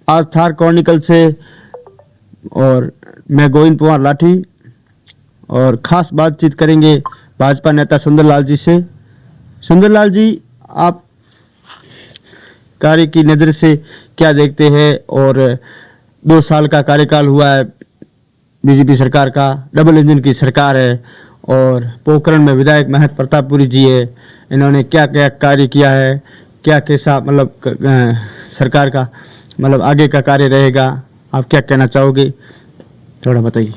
आज थार क्रॉनिकल से और मैं गोविंद कुमार लाठी और ख़ास बातचीत करेंगे भाजपा नेता सुंदरलाल जी से। सुंदरलाल जी, आप कार्य की नज़र से क्या देखते हैं? और 2 साल का कार्यकाल हुआ है बीजेपी सरकार का, डबल इंजन की सरकार है और पोखरण में विधायक महत प्रतापपुरी जी है। इन्होंने क्या क्या कार्य किया है, क्या कैसा सरकार का आगे का कार्य रहेगा, आप क्या कहना चाहोगे, थोड़ा बताइए।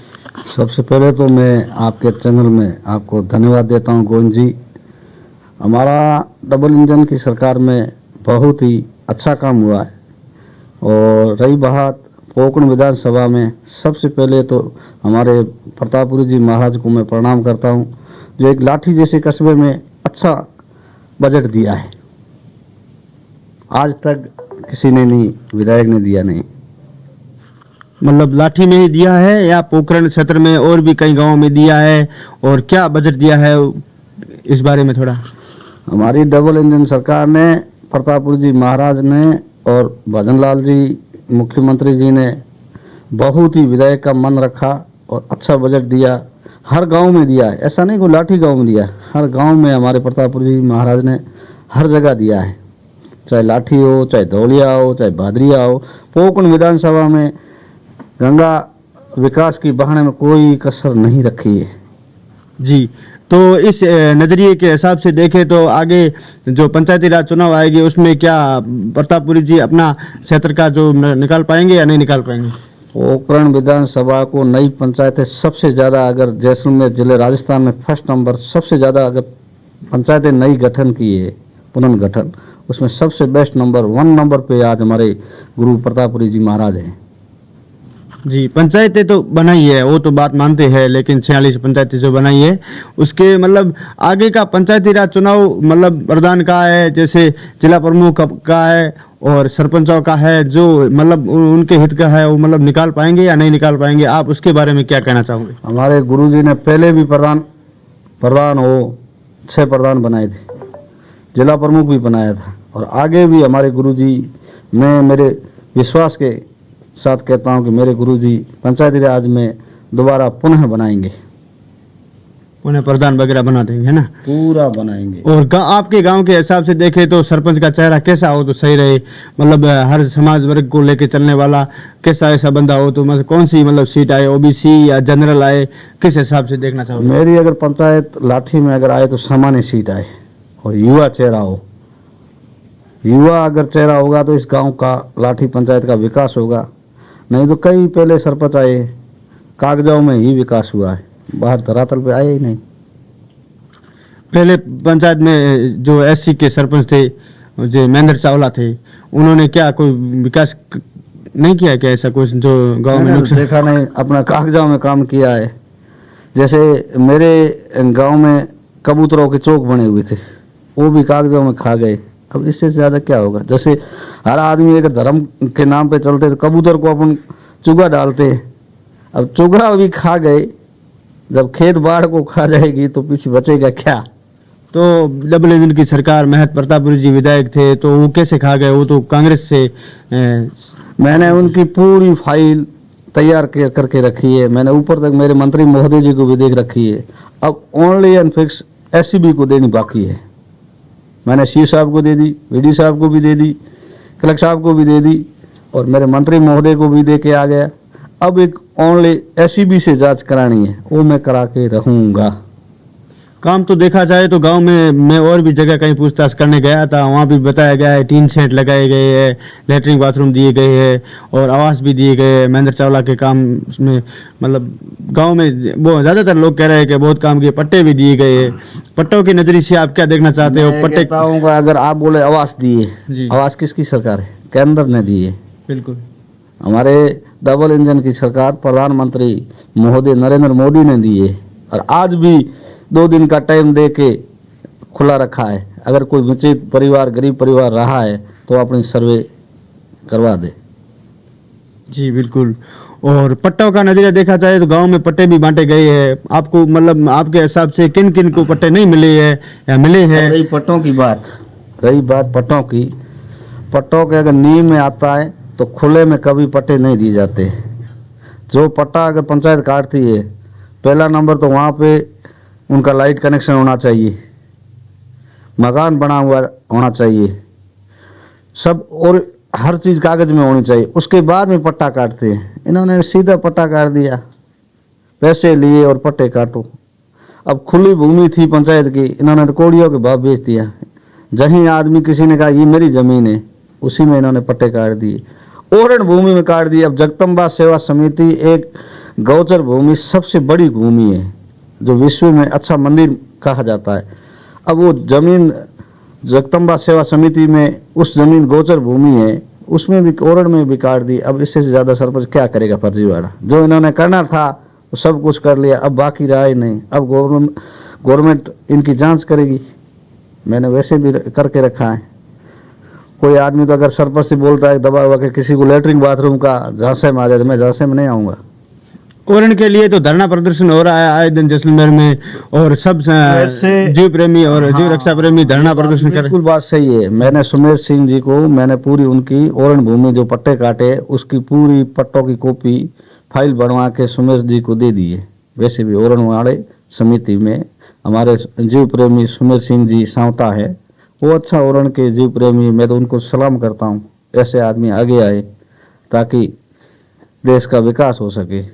सबसे पहले तो मैं आपके चैनल में आपको धन्यवाद देता हूं गोविंद जी। हमारा डबल इंजन की सरकार में बहुत ही अच्छा काम हुआ है। और रही बात पोखरण विधानसभा में, सबसे पहले तो हमारे प्रतापपुरी जी महाराज को मैं प्रणाम करता हूं, जो एक लाठी जैसे कस्बे में अच्छा बजट दिया है। आज तक किसी ने नहीं, विधायक ने दिया नहीं। लाठी में ही दिया है या पोखरण क्षेत्र में और भी कई गांवों में दिया है? और क्या बजट दिया है इस बारे में थोड़ा। हमारी डबल इंजन सरकार ने, प्रतापपुरी जी महाराज ने और भजनलाल जी मुख्यमंत्री जी ने बहुत ही विधायक का मन रखा और अच्छा बजट दिया। हर गांव में दिया है, ऐसा नहीं कोई लाठी गांव में दिया, हर गांव में हमारे प्रतापपुरी जी महाराज ने हर जगह दिया है। चाहे लाठी हो, चाहे धौलिया हो, चाहे भादरिया हो, पोखरण विधानसभा में गंगा विकास की बहाने में कोई कसर नहीं रखी है। जी, तो इस नज़रिए के हिसाब से देखें तो आगे जो पंचायती राज चुनाव आएगी उसमें क्या प्रतापपुरी जी अपना क्षेत्र का जो निकाल पाएंगे या नहीं निकाल पाएंगे? पोखरण विधानसभा को नई पंचायतें सबसे ज़्यादा, अगर जैसलमेर जिले राजस्थान में फर्स्ट नंबर, सबसे ज़्यादा अगर पंचायतें नई गठन की है, पुनर्गठन, उसमें सबसे बेस्ट नंबर 1 नंबर पे आज हमारे गुरु प्रतापपुरी जी महाराज हैं। जी, पंचायतें तो बनाई है, वो तो बात मानते हैं, लेकिन 46 पंचायतें जो बनाई है उसके आगे का पंचायती राज चुनाव प्रधान का है, जैसे जिला प्रमुख का है और सरपंचों का है, जो उनके हित का है, वो निकाल पाएंगे या नहीं निकाल पाएंगे, आप उसके बारे में क्या कहना चाहोगे? हमारे गुरुजी ने पहले भी प्रधान हो 6 प्रधान बनाए थे, जिला प्रमुख भी बनाया था, और आगे भी हमारे गुरुजी, मैं मेरे विश्वास के साथ कहता हूं कि मेरे गुरुजी पंचायती राज में दोबारा पुनः बनाएंगे, पुनः प्रधान वगैरह बना देंगे, है ना? पूरा बनाएंगे। और आपके गांव के हिसाब से देखें तो सरपंच का चेहरा कैसा हो तो सही रहे? हर समाज वर्ग को लेके चलने वाला कैसा ऐसा बंदा हो तो कौन सी सीट आए, ओबीसी या जनरल आए, किस हिसाब से देखना चाहोगे? मेरी अगर पंचायत लाठी में अगर आए तो सामान्य सीट आए और युवा चेहरा हो। युवा अगर चेहरा होगा तो इस गांव का, लाठी पंचायत का विकास होगा। नहीं तो कई पहले सरपंच आए, कागजों में ही विकास हुआ है, बाहर धरातल पे आए ही नहीं। पहले पंचायत में जो एससी के सरपंच थे, जो महेंद्र चावला थे, उन्होंने क्या कोई विकास नहीं किया क्या? ऐसा कुछ जो गांव में देखा नहीं, अपना कागजों में काम किया है। जैसे मेरे गांव में कबूतरों के चौक बने हुए थे, वो भी कागजों में खा गए। अब इससे ज्यादा क्या होगा? जैसे हर आदमी अगर धर्म के नाम पे चलते तो कबूतर को अपन चुगा डालते, अब चुगा भी खा गए। जब खेत बाढ़ को खा जाएगी तो पीछे बचेगा क्या? तो डबल इंजन की सरकार, महत प्रतापपुरी जी विधायक थे, तो वो कैसे खा गए? वो तो कांग्रेस से मैंने उनकी पूरी फाइल तैयार करके रखी है। मैंने ऊपर तक मेरे मंत्री महोदय जी को भी देख रखी है। अब ओनली एंड फिक्स एससीबी को देनी बाकी है। मैंने सी साहब को दे दी, वीडी साहब को भी दे दी, कलेक्टर साहब को भी दे दी और मेरे मंत्री महोदय को भी दे के आ गया। अब एक ओनली एससीबी से जांच करानी है, वो मैं करा के रहूँगा। काम तो देखा जाए तो गांव में मैं और भी जगह कहीं पूछताछ करने गया था, वहाँ भी बताया गया है टीन शेड लगाए गए हैं, लेटरिन बाथरूम दिए गए हैं और आवास भी दिए गए हैं। महेंद्र चावला के काम में गांव में वो ज़्यादातर लोग कह रहे हैं कि बहुत काम किए, पट्टे भी दिए गए हैं। पट्टों की नजरिए से आप क्या देखना चाहते हो? पट्टे का अगर आप बोले आवास दिए, आवास किसकी सरकार है? केंद्र ने दिए। बिल्कुल, हमारे डबल इंजन की सरकार प्रधानमंत्री महोदय नरेंद्र मोदी ने दिए और आज भी 2 दिन का टाइम दे के खुला रखा है। अगर कोई वंचित परिवार, गरीब परिवार रहा है तो अपनी सर्वे करवा दे। जी बिल्कुल। और पट्टों का नजरिया देखा जाए तो गांव में पट्टे भी बांटे गए हैं। आपको आपके हिसाब से किन किन को पट्टे नहीं मिले हैं या मिले हैं? रही पट्टों की बात, रही बात पट्टों की, पट्टों के अगर नींव में आता है तो खुले में कभी पट्टे नहीं दिए जाते। जो पट्टा अगर पंचायत काटती है, पहला नंबर तो वहाँ पे उनका लाइट कनेक्शन होना चाहिए, मकान बना हुआ होना चाहिए, सब और हर चीज़ कागज में होनी चाहिए, उसके बाद में पट्टा काटते हैं। इन्होंने सीधा पट्टा काट दिया, पैसे लिए और पट्टे काटो। अब खुली भूमि थी पंचायत की, इन्होंने तो कोड़ियों के भाव बेच दिया। जहीं आदमी किसी ने कहा ये मेरी जमीन है, उसी में इन्होंने पट्टे काट दिए, ओरण भूमि में काट दिए। अब जगदम्बा सेवा समिति एक गौचर भूमि सबसे बड़ी भूमि है, जो विश्व में अच्छा मंदिर कहा जाता है। अब वो जमीन जगदम्बा सेवा समिति में, उस जमीन गोचर भूमि है, उसमें भी ओरण में भी काट दी। अब इससे ज़्यादा सरपंच क्या करेगा फर्जीवाड़ा? जो इन्होंने करना था वो सब कुछ कर लिया, अब बाकी रहा ही नहीं। अब गवर्नमेंट इनकी जांच करेगी, मैंने वैसे भी करके रखा है। कोई आदमी तो अगर सरपंच से बोलता है दबा हुआ कि किसी को लेटरिन बाथरूम का झांसे में आ जाए, तो मैं झांसे में नहीं आऊँगा। ओरण के लिए तो धरना प्रदर्शन हो रहा है आए दिन जैसलमेर में, और सब जीव प्रेमी और जीव रक्षा प्रेमी धरना प्रदर्शन कर। बिल्कुल बात सही है। मैंने सुमेर सिंह जी को, मैंने पूरी उनकी ओरण भूमि जो पट्टे काटे उसकी पूरी पट्टों की कॉपी फाइल बनवा के सुमेर जी को दे दी है। वैसे भी ओरण वाले समिति में हमारे जीव प्रेमी सुमेर सिंह जी सावता है, वो अच्छा ओरण के जीव प्रेमी, मैं तो उनको सलाम करता हूँ। ऐसे आदमी आगे आए ताकि देश का विकास हो सके।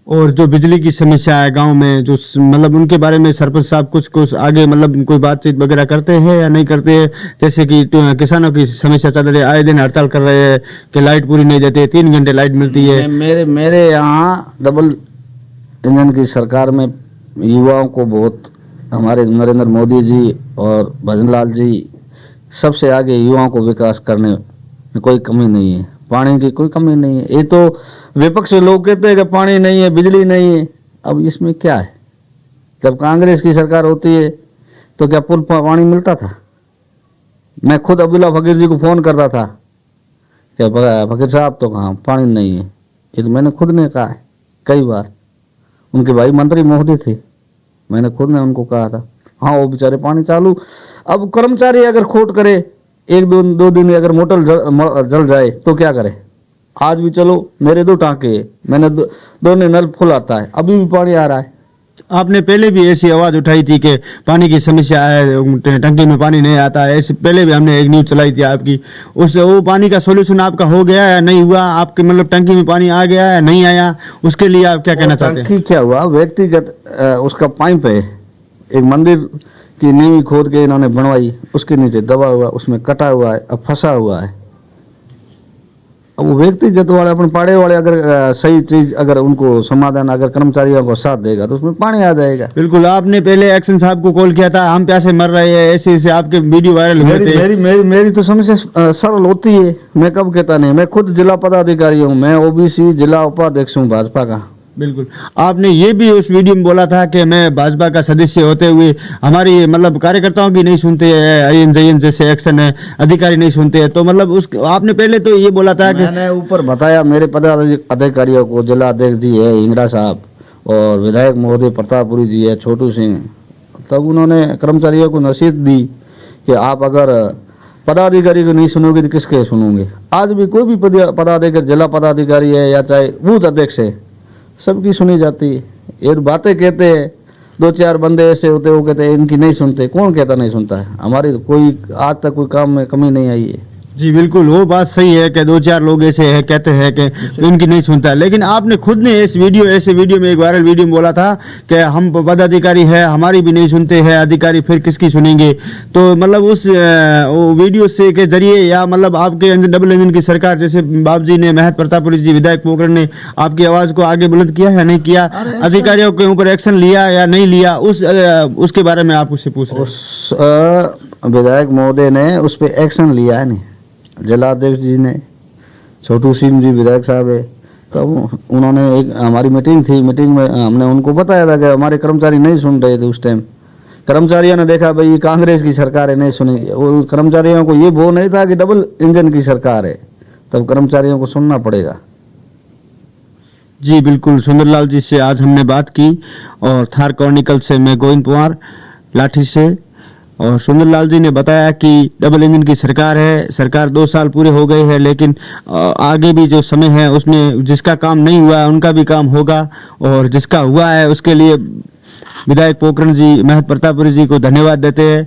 और जो बिजली की समस्या है गांव में, जो मतलब उनके बारे में सरपंच साहब कुछ आगे मतलब कोई बातचीत वगैरह करते हैं या नहीं करते हैं? जैसे कि किसानों की समस्या चल रही है, आए दिन हड़ताल कर रहे हैं कि लाइट पूरी नहीं देते, 3 घंटे लाइट मिलती है। मेरे यहाँ डबल इंजन की सरकार में युवाओं को बहुत, हमारे नरेंद्र मोदी जी और भजनलाल जी सबसे आगे युवाओं को विकास करने में कोई कमी नहीं है, पानी की कोई कमी नहीं है। ये तो विपक्ष लोग कहते हैं कि पानी नहीं है, बिजली नहीं है। अब इसमें क्या है? जब कांग्रेस की सरकार होती है तो क्या पुल पानी मिलता था? मैं खुद अब्दुल्ला फकीर जी को फ़ोन करता था कि फकीर साहब तो कहाँ पानी नहीं है, ये तो मैंने खुद ने कहा है कई बार। उनके भाई मंत्री महोदय थे, मैंने खुद ने उनको कहा था, हाँ वो बेचारे पानी चालू। अब कर्मचारी अगर खोट करे, एक दो दिन अगर मोटर जल जाए तो क्या करे? आज भी चलो मेरे 2 टांके हैं, मैंने दोनों नल फुल आता है, अभी भी पानी आ रहा है। आपने पहले भी ऐसी आवाज उठाई थी कि पानी की समस्या है, टंकी में पानी नहीं आता है, ऐसे पहले भी हमने एक न्यूज चलाई थी आपकी। वो पानी का सोल्यूशन आपका हो गया या नहीं हुआ? आपके मतलब टंकी में पानी आ गया या नहीं आया? उसके लिए आप क्या कहना चाहते हैं? टंकी क्या हुआ, व्यक्तिगत उसका पाइप है, एक मंदिर की नींव खोद के इन्होंने बनवाई, उसके नीचे दबा हुआ, उसमें कटा हुआ है, अब फंसा हुआ है। अब वो व्यक्तिगत वाले अपने पाड़े वाले अगर सही चीज अगर उनको समाधान अगर कर्मचारियों को साथ देगा तो उसमें पानी आ जाएगा। बिल्कुल, आपने पहले एक्शन साहब को कॉल किया था, हम प्यासे मर रहे हैं, ऐसे ऐसे आपके वीडियो वायरल हुए थे। मेरी तो समस्या सरल होती है, मैं कब कहता नहीं, मैं खुद जिला पदाधिकारी हूँ, मैं ओबीसी जिला उपाध्यक्ष हूँ भाजपा का। बिल्कुल, आपने ये भी उस वीडियो में बोला था कि मैं भाजपा का सदस्य होते हुए हमारी मतलब कार्यकर्ताओं की नहीं सुनते हैं, आयन जयन जैसे एक्शन है, अधिकारी नहीं सुनते हैं, तो मतलब उस आपने पहले तो ये बोला था कि मैंने ऊपर बताया मेरे पदाधिकारियों को, जिला अध्यक्ष जी है इंदिरा साहब और विधायक महोदय प्रतापपुरी जी है छोटू सिंह, तब उन्होंने कर्मचारियों को नसीहत दी कि आप अगर पदाधिकारी को नहीं सुनोगे तो किसके सुनोगे। आज भी कोई भी पदाधिकारी, जिला पदाधिकारी है या चाहे बूथ अध्यक्ष है, सबकी सुनी जाती है। ये बातें कहते हैं, 2-4 बंदे ऐसे होते वो कहते हैं इनकी नहीं सुनते, कौन कहता नहीं सुनता है? हमारी कोई आज तक कोई काम में कमी नहीं आई है। जी बिल्कुल, वो बात सही है कि 2-4 लोग ऐसे हैं कहते हैं कि इनकी नहीं सुनता है, लेकिन आपने खुद ने ऐसे वीडियो में एक वायरल वीडियो में बोला था कि हम पदाधिकारी है, हमारी भी नहीं सुनते हैं अधिकारी, फिर किसकी सुनेंगे? तो मतलब उस वीडियो से के जरिए या मतलब आपके डबल इंजन की सरकार जैसे बाबू जी ने, महत प्रतापपुरी जी, विधायक पोखरण ने आपकी आवाज को आगे बुलंद किया है नहीं किया? अधिकारियों के ऊपर एक्शन लिया या नहीं लिया? उसके बारे में आप उससे पूछ रहे हैं। विधायक महोदय ने उस पर एक्शन लिया है नहीं, जिला अध्यक्ष जी ने, छोटू सिंह जी विधायक साहब है, तब उन्होंने एक हमारी मीटिंग थी, मीटिंग में हमने उनको बताया था कि हमारे कर्मचारी नहीं सुन रहे थे। उस टाइम कर्मचारियों ने देखा भाई ये कांग्रेस की सरकार है, नहीं सुनेगी, और कर्मचारियों को ये वो नहीं था कि डबल इंजन की सरकार है, तब कर्मचारियों को सुनना पड़ेगा। जी बिल्कुल, सुंदरलाल जी से आज हमने बात की और थार क्रॉनिकल से मैं गोविंद पवार लाठी से और सुंदरलाल जी ने बताया कि डबल इंजन की सरकार है, सरकार 2 साल पूरे हो गए हैं, लेकिन आगे भी जो समय है उसमें जिसका काम नहीं हुआ है उनका भी काम होगा, और जिसका हुआ है उसके लिए विधायक पोखरण जी महत प्रतापपुरी जी को धन्यवाद देते हैं।